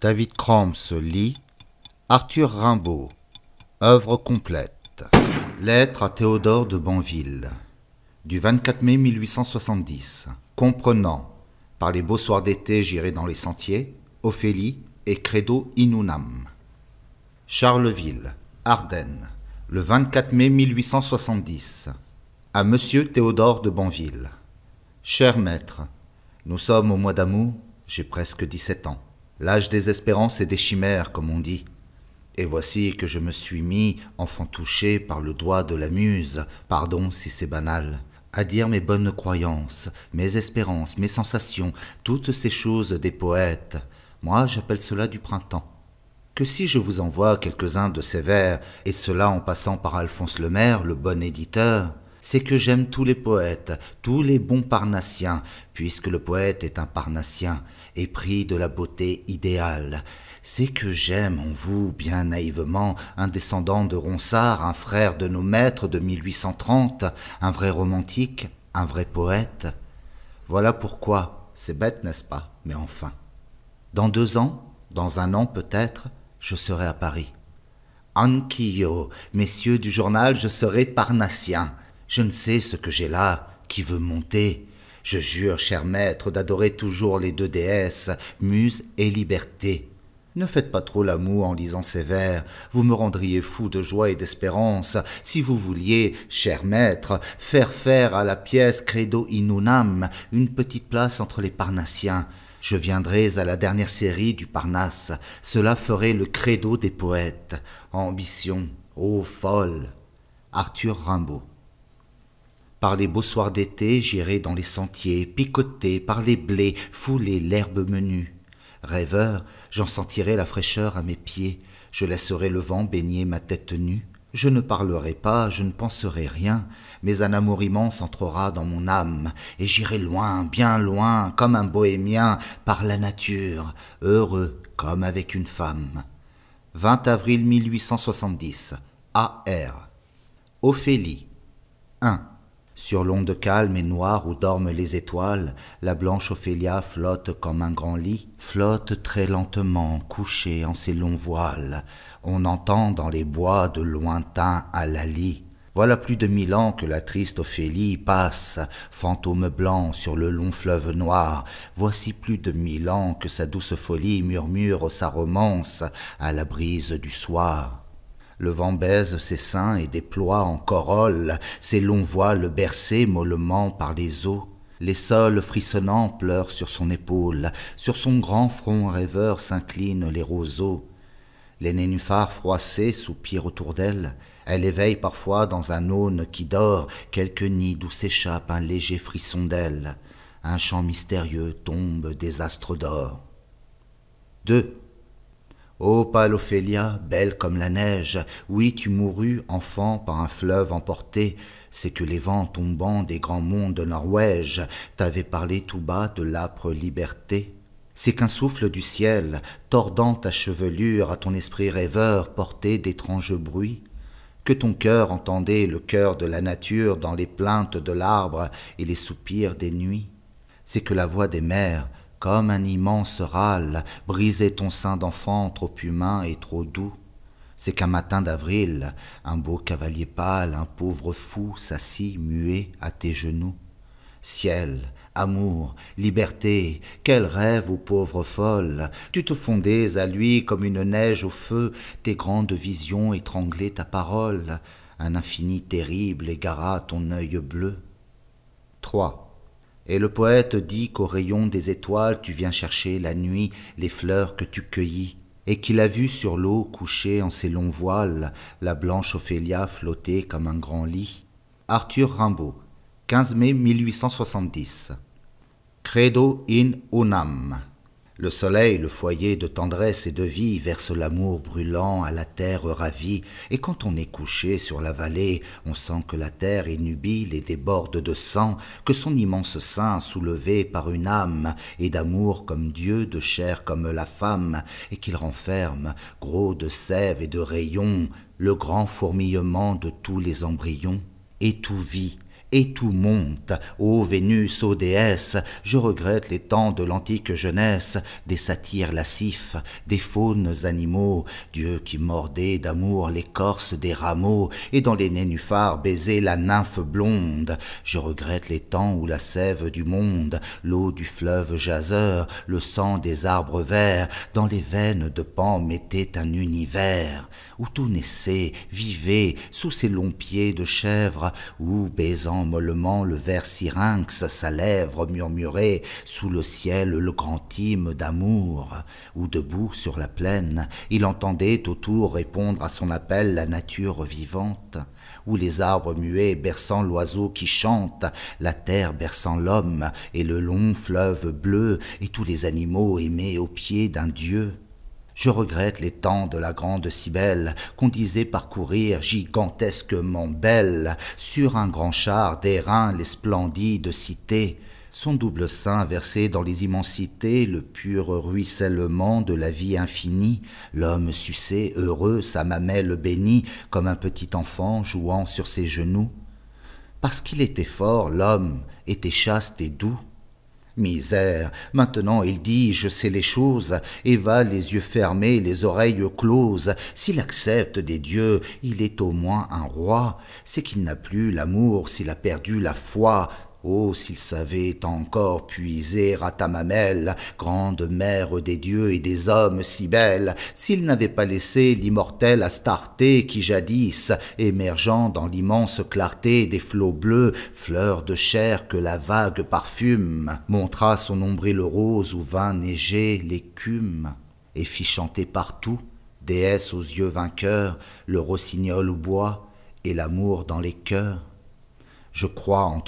David Krams lit Arthur Rimbaud, œuvre complète. Lettre à Théodore de Banville, du 24 mai 1870, comprenant Par les beaux soirs d'été j'irai dans les sentiers, Ophélie et Credo in unam. Charleville, Ardennes, le 24 mai 1870. À Monsieur Théodore de Banville. Cher maître, nous sommes au mois d'amour, j'ai presque 17 ans. L'âge des espérances et des chimères, comme on dit. Et voici que je me suis mis, enfant touché par le doigt de la muse, pardon si c'est banal, à dire mes bonnes croyances, mes espérances, mes sensations, toutes ces choses des poètes. Moi, j'appelle cela du printemps. Que si je vous envoie quelques-uns de ces vers, et cela en passant par Alphonse Lemaire, le bon éditeur, c'est que j'aime tous les poètes, tous les bons parnassiens, puisque le poète est un parnassien, épris de la beauté idéale. C'est que j'aime en vous, bien naïvement, un descendant de Ronsard, un frère de nos maîtres de 1830, un vrai romantique, un vrai poète. Voilà pourquoi, c'est bête, n'est-ce pas, mais enfin. Dans 2 ans, dans 1 an peut-être, je serai à Paris. Anch'io, messieurs du journal, je serai parnassien. Je ne sais ce que j'ai là, qui veut monter. Je jure, cher maître, d'adorer toujours les 2 déesses, Muse et Liberté. Ne faites pas trop l'amour en lisant ces vers, vous me rendriez fou de joie et d'espérance, si vous vouliez, cher maître, faire à la pièce Credo in unam une petite place entre les parnassiens. Je viendrais à la dernière série du Parnasse, cela ferait le credo des poètes. Ambition, ô folle. Arthur Rimbaud. Par les beaux soirs d'été, j'irai dans les sentiers, picoter par les blés, fouler l'herbe menue. Rêveur, j'en sentirai la fraîcheur à mes pieds, je laisserai le vent baigner ma tête nue. Je ne parlerai pas, je ne penserai rien, mais un amour immense entrera dans mon âme, et j'irai loin, bien loin, comme un bohémien, par la nature, heureux comme avec une femme. 20 avril 1870, A.R. Ophélie. 1. Sur l'onde calme et noire où dorment les étoiles, la blanche Ophélia flotte comme un grand lit, flotte très lentement, couchée en ses longs voiles. On entend dans les bois de lointains halalis. Voilà plus de 1000 ans que la triste Ophélie passe, fantôme blanc sur le long fleuve noir. Voici plus de 1000 ans que sa douce folie murmure sa romance à la brise du soir. Le vent baise ses seins et déploie en corolle ses longs voiles bercés mollement par les eaux. Les sols frissonnants pleurent sur son épaule, sur son grand front rêveur s'inclinent les roseaux. Les nénuphars froissés soupirent autour d'elle, elle éveille parfois dans un aune qui dort quelque nid d'où s'échappe un léger frisson d'aile. Un chant mystérieux tombe des astres d'or. 2. Ô pâle Ophélia, belle comme la neige, oui tu mourus, enfant, par un fleuve emporté, c'est que les vents tombant des grands monts de Norvège t'avaient parlé tout bas de l'âpre liberté. C'est qu'un souffle du ciel, tordant ta chevelure, à ton esprit rêveur portait d'étranges bruits, que ton cœur entendait le cœur de la nature dans les plaintes de l'arbre et les soupirs des nuits. C'est que la voix des mers, comme un immense râle, brisait ton sein d'enfant trop humain et trop doux. C'est qu'un matin d'avril, un beau cavalier pâle, un pauvre fou s'assit muet à tes genoux. Ciel, amour, liberté, quel rêve, ô pauvre folle! Tu te fondais à lui comme une neige au feu, tes grandes visions étranglaient ta parole. Un infini terrible égara ton œil bleu. 3. Et le poète dit qu'au rayon des étoiles tu viens chercher la nuit les fleurs que tu cueillis, et qu'il a vu sur l'eau couchée en ses longs voiles la blanche Ophélia flotter comme un grand lit. Arthur Rimbaud, 15 mai 1870. Credo in unam. Le soleil, le foyer de tendresse et de vie, verse l'amour brûlant à la terre ravie, et quand on est couché sur la vallée, on sent que la terre est nubile et déborde de sang, que son immense sein, soulevé par une âme, est d'amour comme Dieu, de chair comme la femme, et qu'il renferme, gros de sève et de rayons, le grand fourmillement de tous les embryons, et tout vit, et tout monte. Ô Vénus, ô déesse, je regrette les temps de l'antique jeunesse, des satyres lascifs, des faunes animaux, Dieu qui mordait d'amour l'écorce des rameaux, et dans les nénuphars baisait la nymphe blonde. Je regrette les temps où la sève du monde, l'eau du fleuve jaseur, le sang des arbres verts, dans les veines de Pan mettait un univers, où tout naissait, vivait, sous ses longs pieds de chèvre, où, baisant mollement le ver syrinx, sa lèvre murmurait sous le ciel le grand hymne d'amour, où debout sur la plaine, il entendait autour répondre à son appel la nature vivante, où les arbres muets berçant l'oiseau qui chante, la terre berçant l'homme, et le long fleuve bleu, et tous les animaux aimés au pied d'un dieu. Je regrette les temps de la grande Cybèle qu'on disait parcourir gigantesquement belle sur un grand char d'airain les splendides cités, son double sein versé dans les immensités le pur ruissellement de la vie infinie, l'homme suçait heureux sa mamelle bénie comme un petit enfant jouant sur ses genoux. Parce qu'il était fort, l'homme était chaste et doux. Misère, maintenant il dit je sais les choses, et va les yeux fermés, les oreilles closes. S'il accepte des dieux, il est au moins un roi. C'est qu'il n'a plus l'amour, s'il a perdu la foi. Oh, s'il savait encore puiser à ta mamelle, grande mère des dieux et des hommes si belle, s'il n'avait pas laissé l'immortelle Astarté qui jadis, émergeant dans l'immense clarté des flots bleus, fleur de chair que la vague parfume, montra son nombril rose où vint neiger l'écume, et fit chanter partout, déesse aux yeux vainqueurs, le rossignol au bois et l'amour dans les cœurs. Je crois en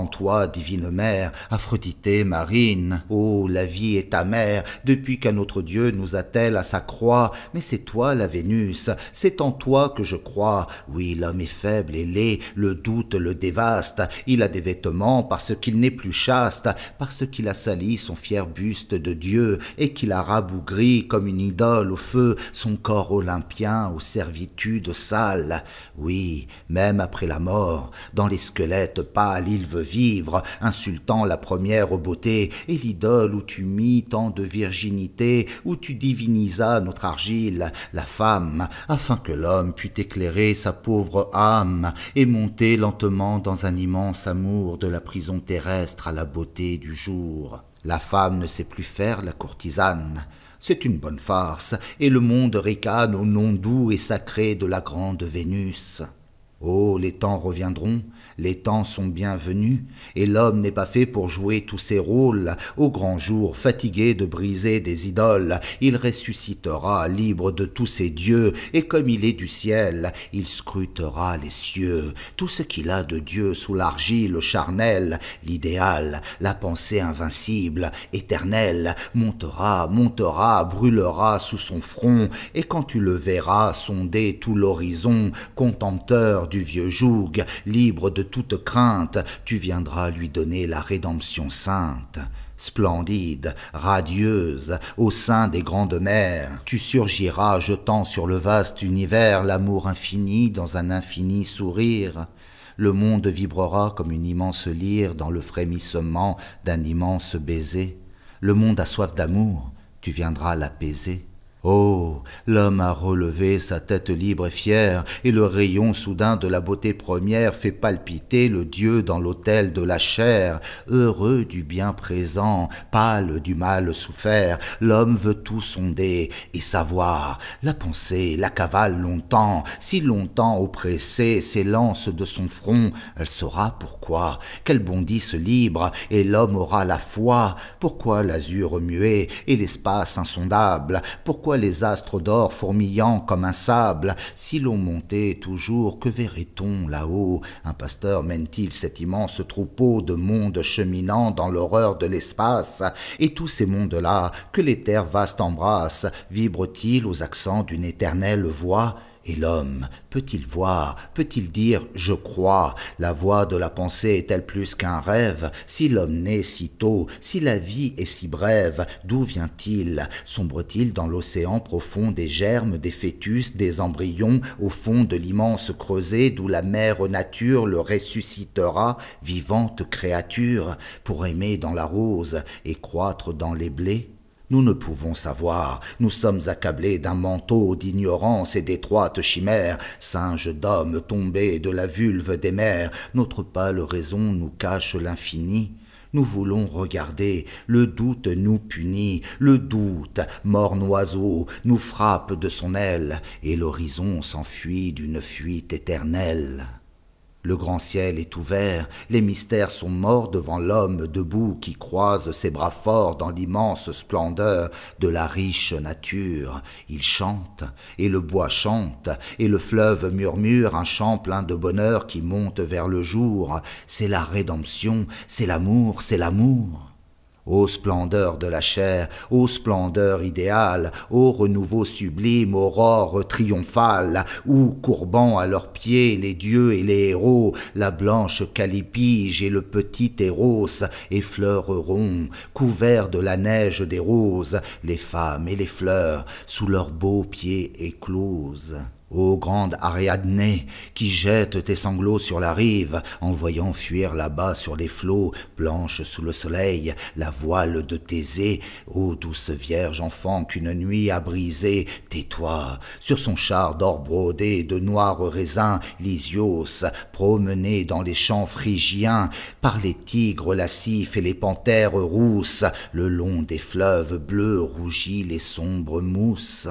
toi, divine mère, Aphroditê marine. Oh, la vie est amère, depuis qu'un autre Dieu nous attelle à sa croix. Mais c'est toi, la Vénus, c'est en toi que je crois. Oui, l'homme est faible et laid, le doute le dévaste. Il a des vêtements parce qu'il n'est plus chaste, parce qu'il a sali son fier buste de Dieu, et qu'il a rabougri comme une idole au feu son corps olympien aux servitudes sales. Oui, même après la mort, dans les squelettes pâles il veut vivre, insultant la première beauté, et l'idole où tu mis tant de virginité, où tu divinisas notre argile, la femme, afin que l'homme pût éclairer sa pauvre âme, et monter lentement dans un immense amour de la prison terrestre à la beauté du jour. La femme ne sait plus faire la courtisane. C'est une bonne farce, et le monde ricane au nom doux et sacré de la grande Vénus. Oh, les temps reviendront, les temps sont bienvenus, et l'homme n'est pas fait pour jouer tous ses rôles. Au grand jour, fatigué de briser des idoles, il ressuscitera, libre de tous ses dieux, et comme il est du ciel, il scrutera les cieux. Tout ce qu'il a de Dieu sous l'argile charnelle, l'idéal, la pensée invincible, éternelle, montera, brûlera sous son front, et quand tu le verras sonder tout l'horizon, contempteur du vieux joug, libre de toute crainte, tu viendras lui donner la rédemption sainte. Splendide, radieuse, au sein des grandes mers, tu surgiras jetant sur le vaste univers l'amour infini dans un infini sourire. Le monde vibrera comme une immense lyre dans le frémissement d'un immense baiser. Le monde a soif d'amour, tu viendras l'apaiser. Oh, l'homme a relevé sa tête libre et fière, et le rayon soudain de la beauté première fait palpiter le Dieu dans l'autel de la chair. Heureux du bien présent, pâle du mal souffert, l'homme veut tout sonder et savoir. La pensée la cavale longtemps, si longtemps oppressée s'élance de son front, elle saura pourquoi, qu'elle bondisse libre, et l'homme aura la foi. Pourquoi l'azur muet et l'espace insondable, pourquoi les astres d'or fourmillant comme un sable? Si l'on montait toujours, que verrait-on là-haut? Un pasteur mène-t-il cet immense troupeau de mondes cheminant dans l'horreur de l'espace? Et tous ces mondes-là, que les terres vastes embrassent, vibrent-ils aux accents d'une éternelle voix? Et l'homme, peut-il voir, peut-il dire « je crois » La voix de la pensée est-elle plus qu'un rêve? Si l'homme naît si tôt, si la vie est si brève, d'où vient-il? Sombre-t-il dans l'océan profond des germes, des fœtus, des embryons, au fond de l'immense creuset d'où la mère nature le ressuscitera, vivante créature, pour aimer dans la rose et croître dans les blés? Nous ne pouvons savoir, nous sommes accablés d'un manteau d'ignorance et d'étroites chimères, singes d'hommes tombés de la vulve des mers, notre pâle raison nous cache l'infini. Nous voulons regarder, le doute nous punit, le doute, morne oiseau, nous frappe de son aile, et l'horizon s'enfuit d'une fuite éternelle. Le grand ciel est ouvert, les mystères sont morts devant l'homme debout qui croise ses bras forts dans l'immense splendeur de la riche nature. Il chante, et le bois chante, et le fleuve murmure un chant plein de bonheur qui monte vers le jour. C'est la rédemption, c'est l'amour, c'est l'amour. Ô splendeur de la chair, ô splendeur idéale, ô renouveau sublime, aurore triomphale, où, courbant à leurs pieds les dieux et les héros, la blanche calipige et le petit Éros effleureront, couverts de la neige des roses, les femmes et les fleurs sous leurs beaux pieds écloses. Ô grande Ariadne, qui jette tes sanglots sur la rive, en voyant fuir là-bas sur les flots, blanche sous le soleil, la voile de Thésée, ô douce vierge enfant qu'une nuit a brisée, tais-toi, sur son char d'or brodé de noirs raisins, Lysios, promené dans les champs phrygiens, par les tigres lascifs et les panthères rousses, le long des fleuves bleus rougit les sombres mousses.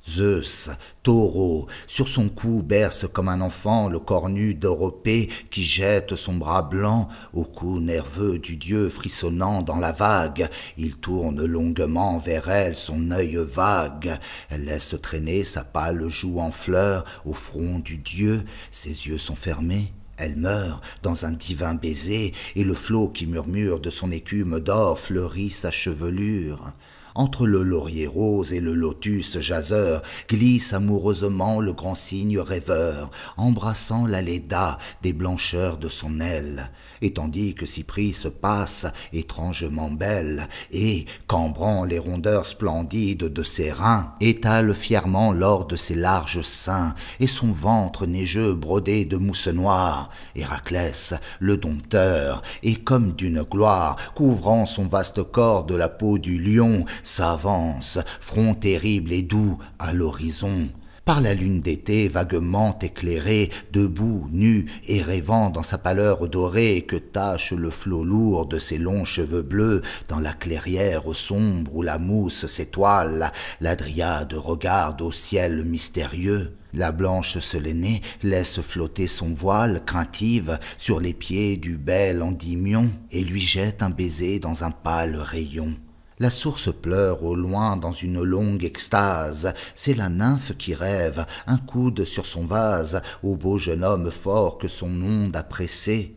Zeus, taureau, sur son cou berce comme un enfant le corps nu d'Europée qui jette son bras blanc au cou nerveux du dieu frissonnant dans la vague. Il tourne longuement vers elle son œil vague. Elle laisse traîner sa pâle joue en fleurs au front du dieu. Ses yeux sont fermés. Elle meurt dans un divin baiser et le flot qui murmure de son écume d'or fleurit sa chevelure. Entre le laurier rose et le lotus jaseur glisse amoureusement le grand cygne rêveur, embrassant la Léda des blancheurs de son aile. Et tandis que Cypris se passe, étrangement belle, et, cambrant les rondeurs splendides de ses reins, étale fièrement l'or de ses larges seins, et son ventre neigeux brodé de mousse noire, Héraclès, le dompteur, et comme d'une gloire, couvrant son vaste corps de la peau du lion, s'avance, front terrible et doux, à l'horizon. Par la lune d'été vaguement éclairée, debout, nu et rêvant dans sa pâleur dorée que tache le flot lourd de ses longs cheveux bleus, dans la clairière sombre où la mousse s'étoile, la dryade regarde au ciel mystérieux. La blanche Sélénée laisse flotter son voile craintive sur les pieds du bel Endymion et lui jette un baiser dans un pâle rayon. La source pleure au loin dans une longue extase, c'est la nymphe qui rêve, un coude sur son vase, au beau jeune homme fort que son onde a pressé.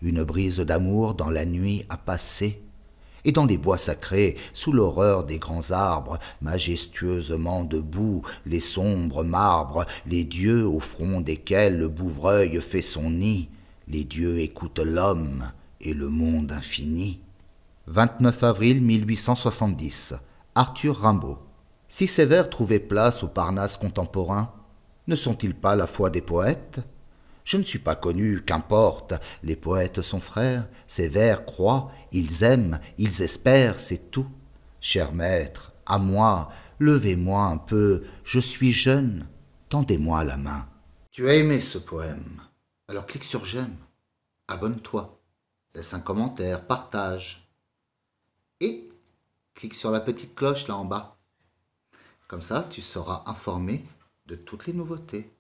Une brise d'amour dans la nuit a passé, et dans les bois sacrés, sous l'horreur des grands arbres, majestueusement debout, les sombres marbres, les dieux au front desquels le bouvreuil fait son nid, les dieux écoutent l'homme et le monde infini. 29 avril 1870. Arthur Rimbaud. Si ces vers trouvaient place au Parnasse contemporain, ne sont-ils pas la foi des poètes? Je ne suis pas connu, qu'importe, les poètes sont frères, ces vers croient, ils aiment, ils espèrent, c'est tout. Cher maître, à moi, levez-moi un peu, je suis jeune, tendez-moi la main. Tu as aimé ce poème, alors clique sur j'aime, abonne-toi, laisse un commentaire, partage. Et clique sur la petite cloche là en bas. Comme ça, tu seras informé de toutes les nouveautés.